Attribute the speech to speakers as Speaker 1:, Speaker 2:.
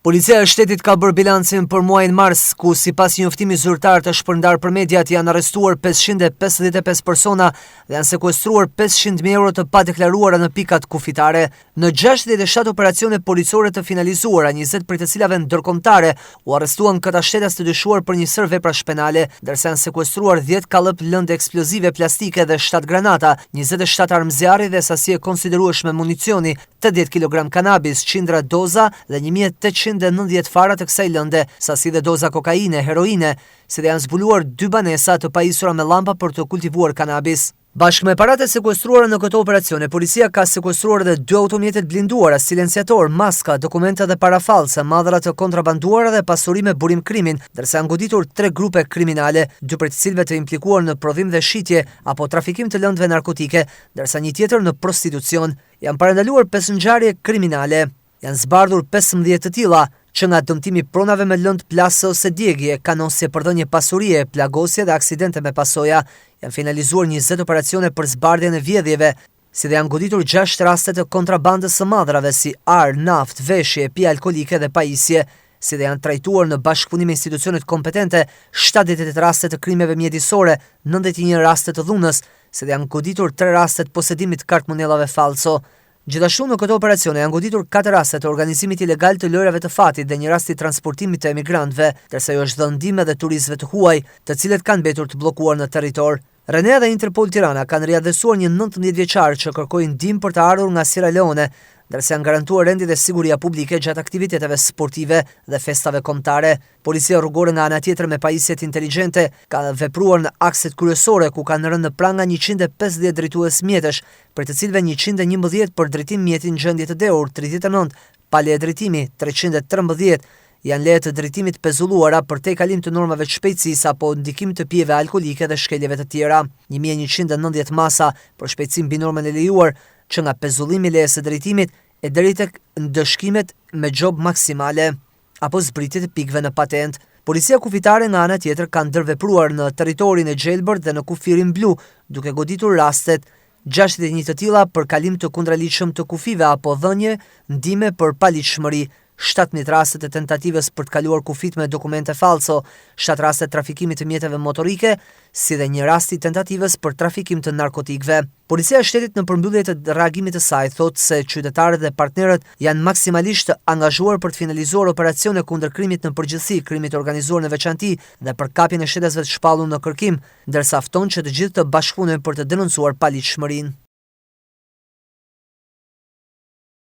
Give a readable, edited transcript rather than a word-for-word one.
Speaker 1: Policia e shtetit ka bërë bilancin për muajin mars, ku sipas një njoftimi zyrtar të shpërndar për mediat janë arrestuar 555 persona dhe janë sekuestruar 500.000 euro të padeklaruara në pikat kufitare. Në 67 operacione policore të finalizuara, 20 prej të cilave ndërkombëtare, u arrestuan këta shtetas të dyshuar për njësër veprash penale, ndërsa janë sekuestruar 10 kallëp lëndë eksplozive plastike dhe 7 granata, 27 armë zjarri dhe sasi e konsiderueshme municioni, 80 kg kanabis, 100 doza dhe 1890 fara të kësaj lënde, sasi dhe doza kokaine, heroine, si dhe janë zbuluar 2 banesa të pajisura me llampa për të kultivuar kanabis. Bashkë me paratë e sekuestruara në këto operacione, policia ka sekuestruar edhe 2 automjetet blinduara, silenciator, maska, dokumenta dhe parafalse, madhra të kontrabanduara dhe pasuri me burim krimin, ndërsa janë goditur 3 grupe kriminale, 2 prej të cilëve të implikuar në prodhim dhe shitje apo trafikim të lëndëve narkotike, ndërsa një tjetër në prostitucion. Janë parandaluar 5 ngjarje kriminale. Janë zbardhur 15 të tilla, që nga dëmtimi pronave me lëndë, plasë ose djegje, kanosje për dhënje pasurie, plagosje dhe aksidente me pasoja. Janë finalizuar 20 operacione për zbardhjen e vjedhjeve, si dhe janë goditur 6 raste të kontrabandës së madrave si ar, naft, veshje, pije alkolike dhe pajisje, si dhe janë trajtuar në bashkëpunim me institucionet kompetente 78 raste të krimeve mjedisore, 91 raste të dhunës, si dhe janë goditur 3 raste të posedimit kartmonellave falso. Gjithashtu në këto operacione janë goditur 4 raste të organizimit ilegal të lojrave të fatit dhe një rast i transportimit të emigrantëve, ndërsa jo është dhënë ndihmë edhe turistëve të huaj, të cilët kanë mbetur të bllokuar në territor. Renea dhe Interpol Tirana kanë riadhesuar një 19 vjeçar që kërkoi ndihmë për të ardhur nga Sierra Leone, ndërsa janë garantuar rendi dhe siguria publike gjatë aktiviteteve sportive dhe festave kombëtare. Policia rrugore nga ana tjetër me pajisjet inteligjente ka vepruar në akset kryesore ku kanë rënë në pranga 150 drejtues mjetësh, për të cilëve 111 për drejtim mjeti në gjendje të dehur, 39 pa leje drejtimi, 313 janë leje të drejtimit pezulluara për te kalim të normave të shpejtësisë apo ndikim të pijeve alkolike dhe shkeljeve të tjera, 1190 masa për shpejtësi mbi normën e lejuar, që nga pezullimi lejes së drejtimit e deri tek ndëshkimet me gjobë maksimale apo zbritjet e pikëve në patent. Policia kufitare nga ana tjetër ka ndërvepruar në territorin e Gjelbërt dhe në kufirin blu, duke goditur rastet 61 të tilla për kalim të kundraligjshëm të kufive apo dhënje ndihme për paligjshmëri, 17 raste të tentativës për të kaluar kufit me dokumente falso, 7 raste trafikimit të mjeteve motorike, si dhe një rast i tentativës për trafikim të narkotikëve. Policia e shtetit në përmbyllje të reagimit të saj thotë se qytetarët dhe partnerët janë maksimalisht të angazhuar për të finalizuar operacione kundër krimit në përgjithësi, krimit organizuar në veçanti dhe për kapjen e shtetasve të shpallur në kërkim, ndërsa fton që të gjithë të bashkëpunojnë për të denoncuar paligjshmërinë.